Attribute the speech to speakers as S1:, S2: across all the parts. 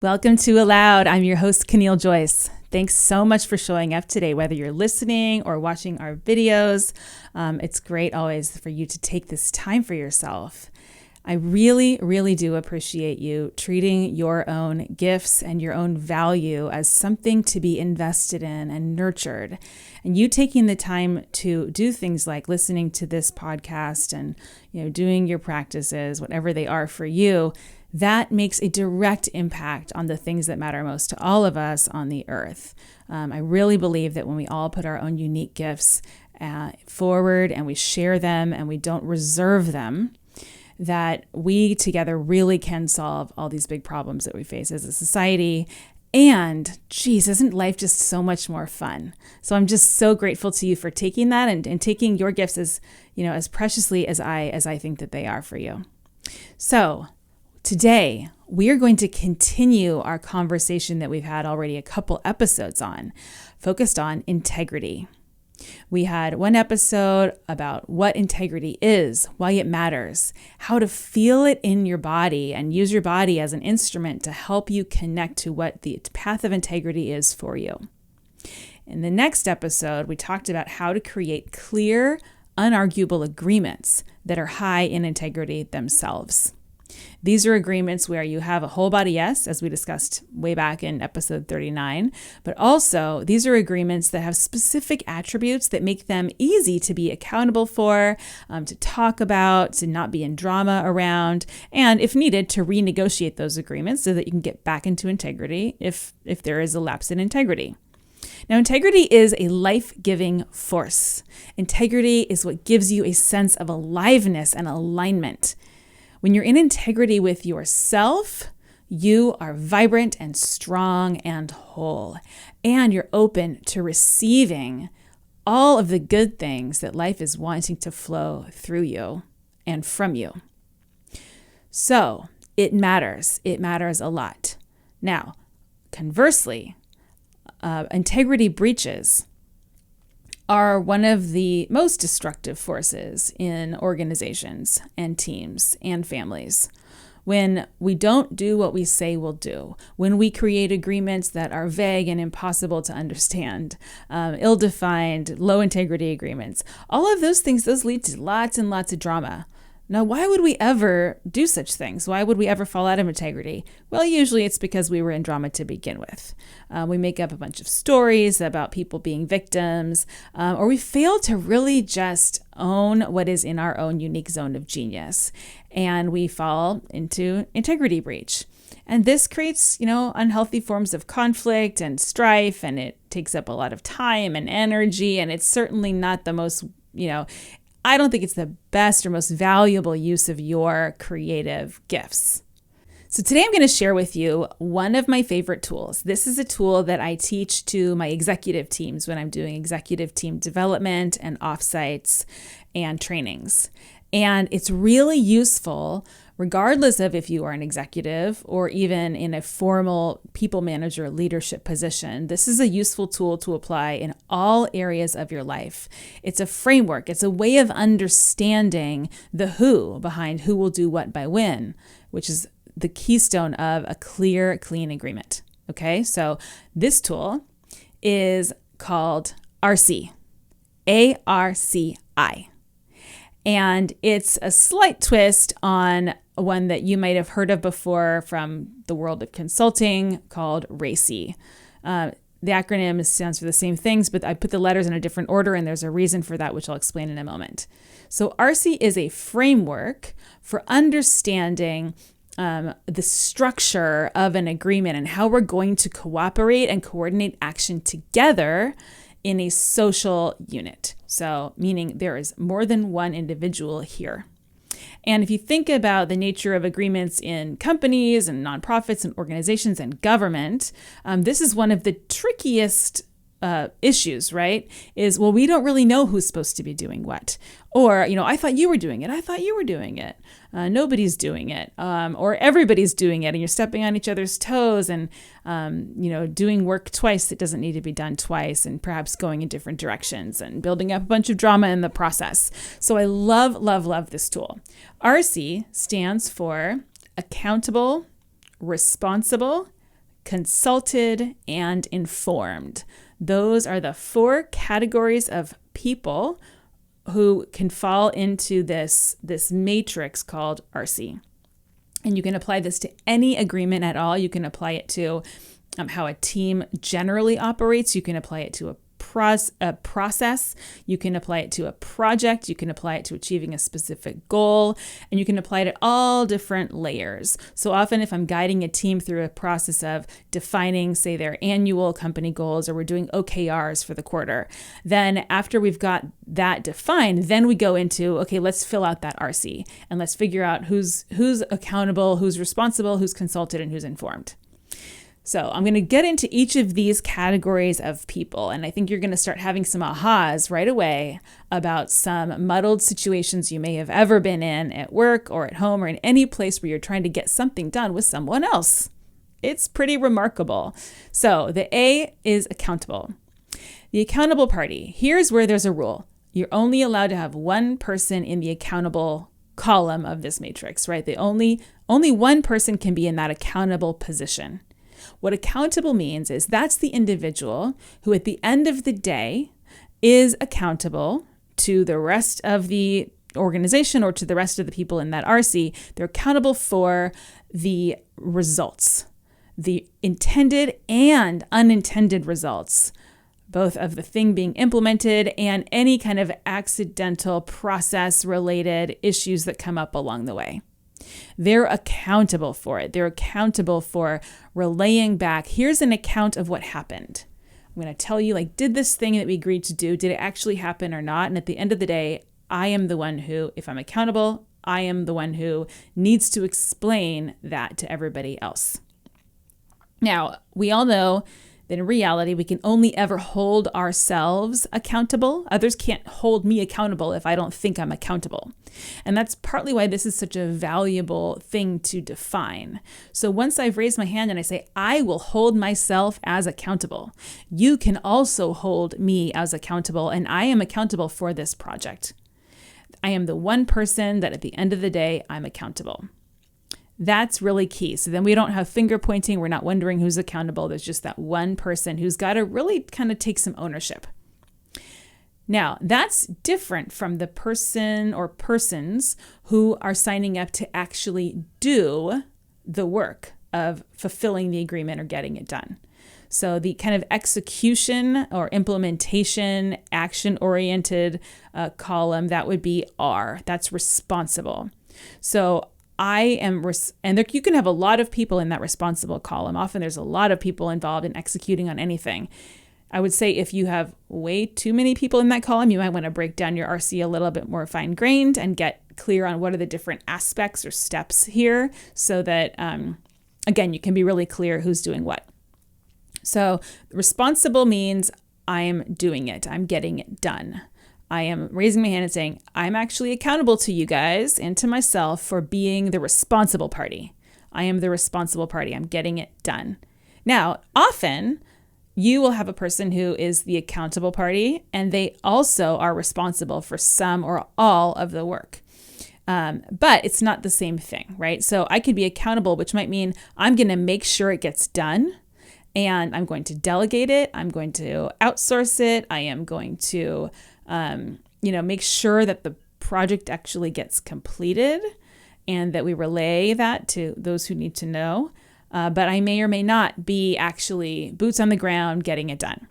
S1: Welcome to Aloud. I'm your host, Caneel Joyce. Thanks so much for showing up today, whether you're listening or watching our videos. It's great always for you to take this time for yourself. I really, really do appreciate you treating your own gifts and your own value as something to be invested in and nurtured. And you taking the time to do things like listening to this podcast and, doing your practices, whatever they are for you, that makes a direct impact on the things that matter most to all of us on the earth. I really believe that when we all put our own unique gifts forward and we share them and we don't reserve them, that we together really can solve all these big problems that we face as a society. And geez, isn't life just so much more fun? So I'm just so grateful to you for taking that and taking your gifts as preciously as I think that they are for you. So today, we are going to continue our conversation that we've had already a couple episodes on, focused on integrity. We had one episode about what integrity is, why it matters, how to feel it in your body and use your body as an instrument to help you connect to what the path of integrity is for you. In the next episode, we talked about how to create clear, unarguable agreements that are high in integrity themselves. These are agreements where you have a whole body yes, as we discussed way back in episode 39, but also these are agreements that have specific attributes that make them easy to be accountable for, to talk about, to not be in drama around, and if needed, to renegotiate those agreements so that you can get back into integrity if there is a lapse in integrity. Now, integrity is a life-giving force. Integrity is what gives you a sense of aliveness and alignment. When you're in integrity with yourself, you are vibrant and strong and whole, and you're open to receiving all of the good things that life is wanting to flow through you and from you. So it matters. It matters a lot. Now, conversely, integrity breaches are one of the most destructive forces in organizations and teams and families. When we don't do what we say we'll do, when we create agreements that are vague and impossible to understand, ill-defined, low-integrity agreements, all of those things, those lead to lots and lots of drama. Now, why would we ever do such things? Why would we ever fall out of integrity? Well, usually it's because we were in drama to begin with. We make up a bunch of stories about people being victims, or we fail to really just own what is in our own unique zone of genius, and we fall into integrity breach. And this creates, unhealthy forms of conflict and strife, and it takes up a lot of time and energy, and it's certainly not the most, I don't think it's the best or most valuable use of your creative gifts. So today I'm going to share with you one of my favorite tools. This is a tool that I teach to my executive teams when I'm doing executive team development and offsites and trainings. And it's really useful regardless of if you are an executive or even in a formal people manager leadership position. This is a useful tool to apply in all areas of your life. It's a framework. It's a way of understanding the who behind who will do what by when, which is the keystone of a clear, clean agreement. Okay, so this tool is called ARCI, ARCI. And it's a slight twist on one that you might have heard of before from the world of consulting called RACI. The acronym stands for the same things, but I put the letters in a different order, and there's a reason for that, which I'll explain in a moment. So ARCI is a framework for understanding the structure of an agreement and how we're going to cooperate and coordinate action together in a social unit. So meaning there is more than one individual here. And if you think about the nature of agreements in companies and nonprofits and organizations and government, this is one of the trickiest issues, right? Is, well, we don't really know who's supposed to be doing what. Or, I thought you were doing it. I thought you were doing it. Nobody's doing it. Or everybody's doing it and you're stepping on each other's toes and, doing work twice that doesn't need to be done twice and perhaps going in different directions and building up a bunch of drama in the process. So I love, love, love this tool. ARCI stands for accountable, responsible, consulted, and informed. Those are the 4 categories of people who can fall into this matrix called ARCI. And you can apply this to any agreement at all. You can apply it to how a team generally operates. You can apply it to a process. You can apply it to a project. You can apply it to achieving a specific goal. And you can apply it at all different layers. So often if I'm guiding a team through a process of defining, say, their annual company goals, or we're doing OKRs for the quarter, then after we've got that defined, then we go into, okay, let's fill out that RC and let's figure out who's accountable, who's responsible, who's consulted, and who's informed. So I'm going to get into each of these categories of people, and I think you're going to start having some ahas right away about some muddled situations you may have ever been in at work or at home or in any place where you're trying to get something done with someone else. It's pretty remarkable. So the A is accountable. The accountable party. Here's where there's a rule. You're only allowed to have one person in the accountable column of this matrix, right? Only one person can be in that accountable position. What accountable means is that's the individual who at the end of the day is accountable to the rest of the organization or to the rest of the people in that RC. They're accountable for the results, the intended and unintended results, both of the thing being implemented and any kind of accidental process-related issues that come up along the way. They're accountable for it. They're accountable for relaying back. Here's an account of what happened. I'm going to tell you, did this thing that we agreed to do, did it actually happen or not? And at the end of the day, I am the one who, if I'm accountable, I am the one who needs to explain that to everybody else. Now, we all know that in reality, we can only ever hold ourselves accountable. Others can't hold me accountable if I don't think I'm accountable. And that's partly why this is such a valuable thing to define. So once I've raised my hand and I say, I will hold myself as accountable, you can also hold me as accountable, and I am accountable for this project. I am the one person that at the end of the day, I'm accountable. That's really key. So then we don't have finger pointing. We're not wondering who's accountable. There's just that one person who's got to really kind of take some ownership. Now, that's different from the person or persons who are signing up to actually do the work of fulfilling the agreement or getting it done. So the kind of execution or implementation, action-oriented column, that would be R. That's responsible. So you can have a lot of people in that responsible column. Often there's a lot of people involved in executing on anything. I would say if you have way too many people in that column, you might want to break down your RC a little bit more fine-grained and get clear on what are the different aspects or steps here so that, again, you can be really clear who's doing what. So responsible means I'm doing it. I'm getting it done. I am raising my hand and saying, I'm actually accountable to you guys and to myself for being the responsible party. I am the responsible party. I'm getting it done. Now, often you will have a person who is the accountable party, and they also are responsible for some or all of the work. But it's not the same thing, right? So I could be accountable, which might mean I'm going to make sure it gets done, and I'm going to delegate it. I'm going to outsource it. I am going to make sure that the project actually gets completed and that we relay that to those who need to know. But I may or may not be actually boots on the ground getting it done.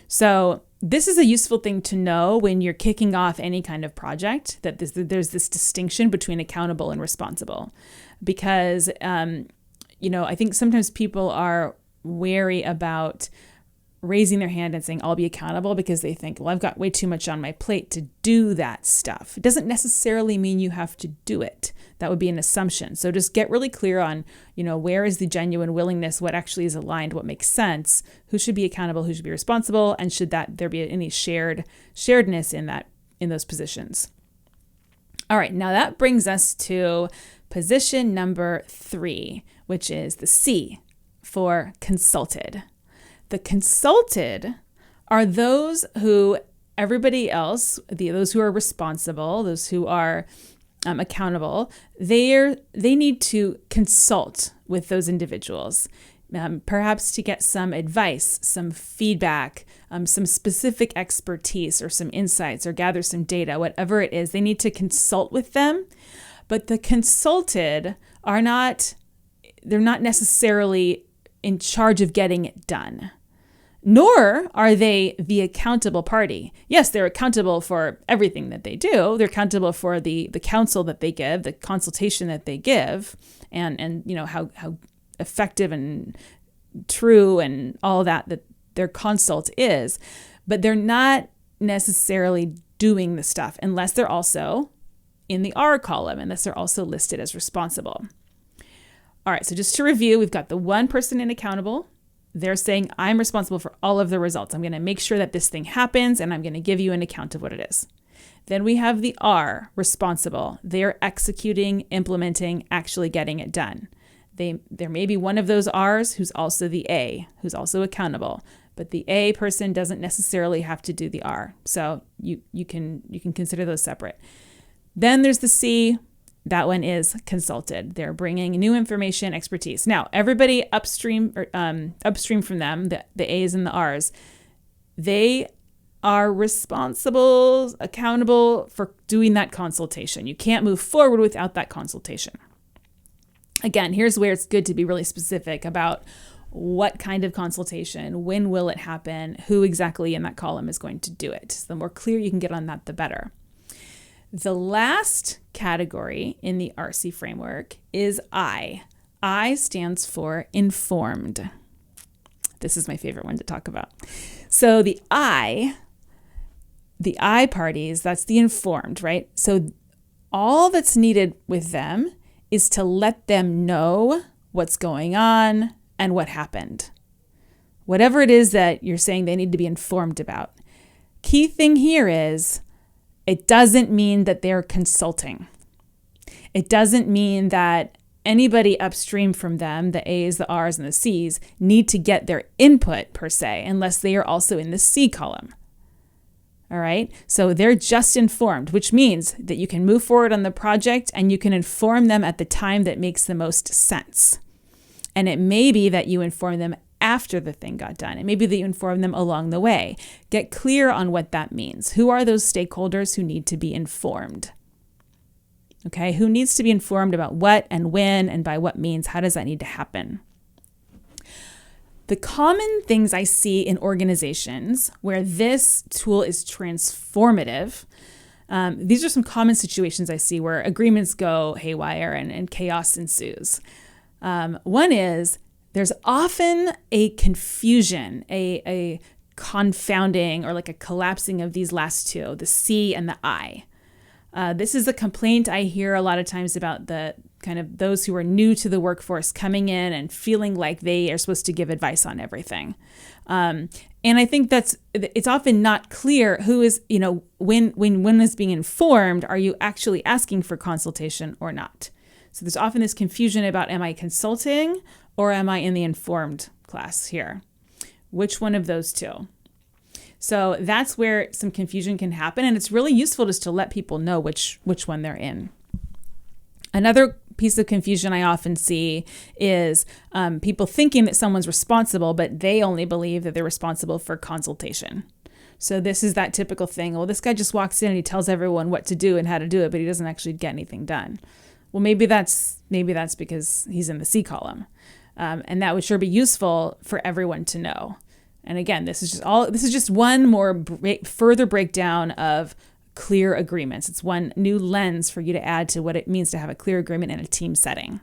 S1: So this is a useful thing to know when you're kicking off any kind of project, that there's this distinction between accountable and responsible. Because, I think sometimes people are wary about raising their hand and saying, I'll be accountable, because they think, well, I've got way too much on my plate to do that stuff. It doesn't necessarily mean you have to do it. That would be an assumption. So just get really clear on, where is the genuine willingness, what actually is aligned, what makes sense, who should be accountable, who should be responsible, and should there be any sharedness in those positions. All right, now that brings us to position number 3, which is the C for consulted. The consulted are those who everybody else, those who are responsible, those who are accountable, they need to consult with those individuals. perhaps to get some advice, some feedback, some specific expertise or some insights or gather some data, whatever it is. They need to consult with them, but the consulted they're not necessarily in charge of getting it done. Nor are they the accountable party. Yes, they're accountable for everything that they do. They're accountable for the counsel that they give, the consultation that they give, and how effective and true and all that their consult is. But they're not necessarily doing the stuff unless they're also in the R column, unless they're also listed as responsible. All right, so just to review, we've got the one person in accountable. They're saying, I'm responsible for all of the results. I'm going to make sure that this thing happens, and I'm going to give you an account of what it is. Then we have the R, responsible. They're executing, implementing, actually getting it done. There may be one of those R's who's also the A, who's also accountable, but the A person doesn't necessarily have to do the R. So you can consider those separate. Then there's the C. That one is consulted. They're bringing new information, expertise. Now, everybody upstream from them, the A's and the R's, they are responsible, accountable for doing that consultation. You can't move forward without that consultation. Again, here's where it's good to be really specific about what kind of consultation, when will it happen, who exactly in that column is going to do it. So the more clear you can get on that, the better. The last category in the ARCI framework is I. I stands for informed. This is my favorite one to talk about. So the I parties, that's the informed, right? So all that's needed with them is to let them know what's going on and what happened. Whatever it is that you're saying they need to be informed about. Key thing here is, it doesn't mean that they're consulting. It doesn't mean that anybody upstream from them, the A's, the R's, and the C's, need to get their input per se, unless they are also in the C column. All right? So they're just informed, which means that you can move forward on the project and you can inform them at the time that makes the most sense. And it may be that you inform them after the thing got done. It may be that you inform them along the way. Get clear on what that means. Who are those stakeholders who need to be informed? Okay, who needs to be informed about what and when and by what means? How does that need to happen? The common things I see in organizations where this tool is transformative, these are some common situations I see where agreements go haywire and chaos ensues. One is, there's often a confusion, a confounding or like a collapsing of these last two, the C and the I. This is a complaint I hear a lot of times about the kind of those who are new to the workforce coming in and feeling like they are supposed to give advice on everything. And I think it's often not clear who is, when is being informed, are you actually asking for consultation or not? So there's often this confusion about, am I consulting or am I in the informed class here? Which one of those two? So that's where some confusion can happen, and it's really useful just to let people know which one they're in. Another piece of confusion I often see is people thinking that someone's responsible, but they only believe that they're responsible for consultation. So this is that typical thing. Well, this guy just walks in and he tells everyone what to do and how to do it, but he doesn't actually get anything done. Well, maybe that's because he's in the C column. And that would sure be useful for everyone to know. And again, this is just one more further breakdown of clear agreements. It's one new lens for you to add to what it means to have a clear agreement in a team setting.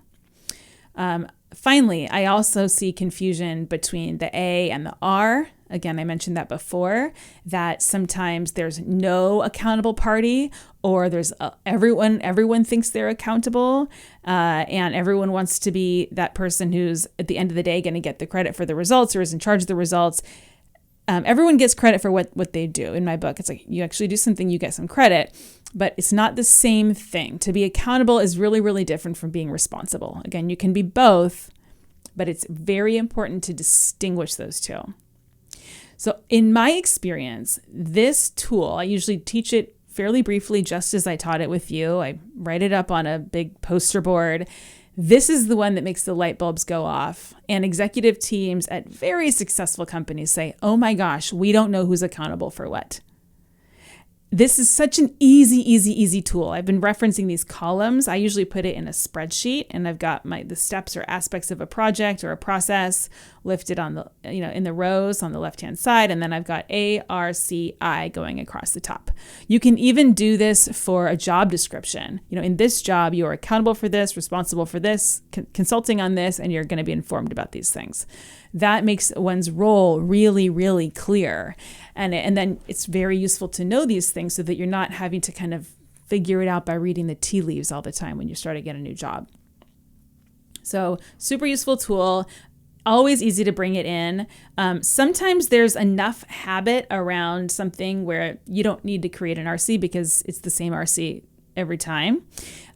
S1: Finally, I also see confusion between the A and the R. Again, I mentioned that before, that sometimes there's no accountable party, or there's everyone thinks they're accountable, and everyone wants to be that person who's at the end of the day going to get the credit for the results or is in charge of the results. Everyone gets credit for what they do. In my book, it's like you actually do something, you get some credit, but it's not the same thing. To be accountable is really, really different from being responsible. Again, you can be both, but it's very important to distinguish those two. So in my experience, this tool, I usually teach it fairly briefly, just as I taught it with you. I write it up on a big poster board. This is the one that makes the light bulbs go off. And executive teams at very successful companies say, oh my gosh, we don't know who's accountable for what. This is such an easy tool. I've been referencing these columns. I usually put it in a spreadsheet, and I've got the steps or aspects of a project or a process lifted on the, in the rows on the left-hand side. And then I've got ARCI going across the top. You can even do this for a job description. In this job, you are accountable for this, responsible for this, consulting on this, and you're going to be informed about these things. That makes one's role really, really clear. And then it's very useful to know these things so that you're not having to kind of figure it out by reading the tea leaves all the time when you start to get a new job. So super useful tool, always easy to bring it in. Sometimes there's enough habit around something where you don't need to create an RC because it's the same RC every time.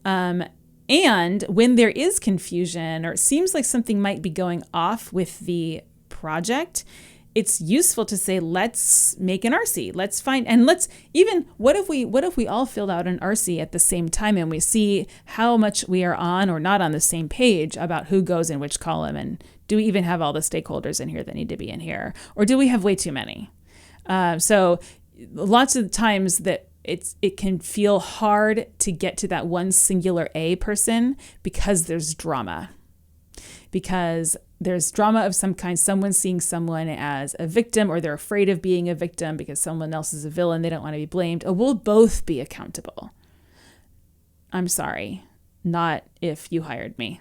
S1: And when there is confusion or it seems like something might be going off with the project, it's useful to say, let's make an RC. Let's find, and what if we all filled out an RC at the same time and we see how much we are on or not on the same page about who goes in which column, and do we even have all the stakeholders in here that need to be in here, or do we have way too many? So lots of times that it can feel hard to get to that one singular A person because there's drama. Because there's drama of some kind, someone seeing someone as a victim, or they're afraid of being a victim because someone else is a villain, they don't want to be blamed. Oh, we'll both be accountable. I'm sorry, not if you hired me.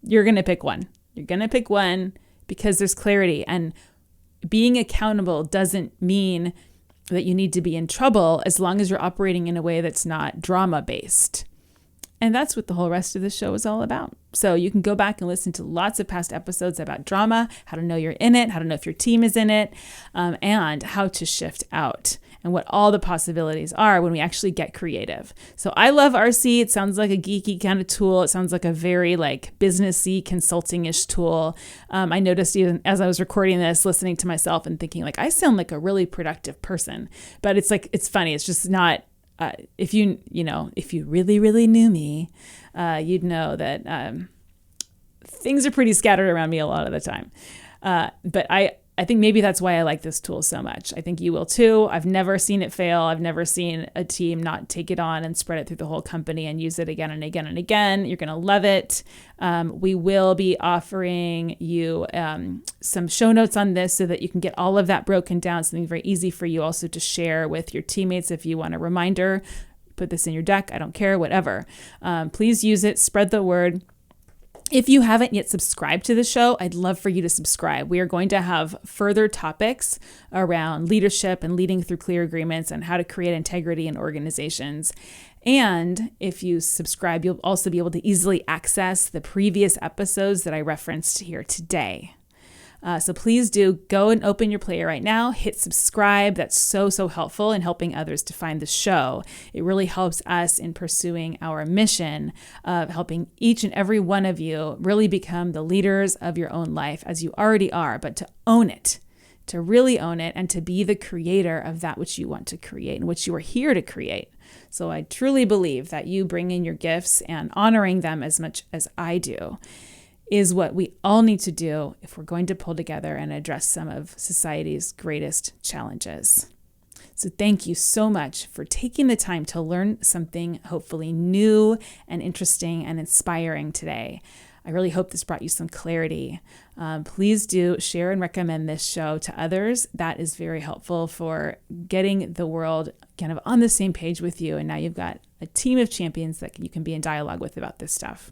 S1: You're going to pick one. You're going to pick one because there's clarity. And being accountable doesn't mean that you need to be in trouble as long as you're operating in a way that's not drama-based. And that's what the whole rest of the show is all about. So you can go back and listen to lots of past episodes about drama, how to know you're in it, how to know if your team is in it, and how to shift out, and what all the possibilities are when we actually get creative. So I love RC. It sounds like a geeky kind of tool. It sounds like a very businessy, consulting-ish tool. I noticed even as I was recording this, listening to myself and thinking I sound like a really productive person. But it's funny. It's just not. If you really, really knew me, you'd know that things are pretty scattered around me a lot of the time. But I think maybe that's why I like this tool so much. I think you will too. I've never seen it fail. I've never seen a team not take it on and spread it through the whole company and use it again and again and again. You're going to love it. We will be offering you some show notes on this so that you can get all of that broken down, something very easy for you also to share with your teammates if you want a reminder. Put this in your deck. I don't care, whatever. Please use it. Spread the word. If you haven't yet subscribed to the show, I'd love for you to subscribe. We are going to have further topics around leadership and leading through clear agreements and how to create integrity in organizations. And if you subscribe, you'll also be able to easily access the previous episodes that I referenced here today. So please do go and open your player right now, hit subscribe. That's so helpful in helping others to find the show. It really helps us in pursuing our mission of helping each and every one of you really become the leaders of your own life, as you already are, but to own it, to really own it, and to be the creator of that which you want to create and which you are here to create. So I truly believe that you bringing your gifts and honoring them as much as I do is what we all need to do if we're going to pull together and address some of society's greatest challenges. So thank you so much for taking the time to learn something hopefully new and interesting and inspiring today. I really hope this brought you some clarity. Please do share and recommend this show to others. That is very helpful for getting the world kind of on the same page with you. And now you've got a team of champions that you can be in dialogue with about this stuff.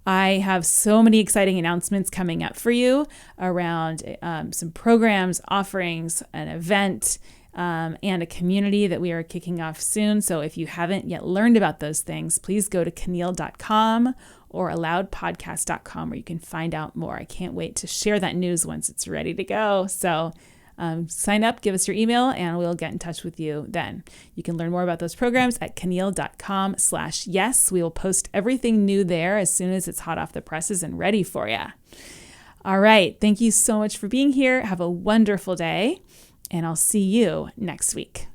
S1: I have so many exciting announcements coming up for you around some programs, offerings, an event, and a community that we are kicking off soon. So if you haven't yet learned about those things, please go to Caneel.com or aloudpodcast.com where you can find out more. I can't wait to share that news once it's ready to go. So sign up, give us your email, and we'll get in touch with you then. You can learn more about those programs at Caneel.com/yes. We will post everything new there as soon as it's hot off the presses and ready for you. All right. Thank you so much for being here. Have a wonderful day, and I'll see you next week.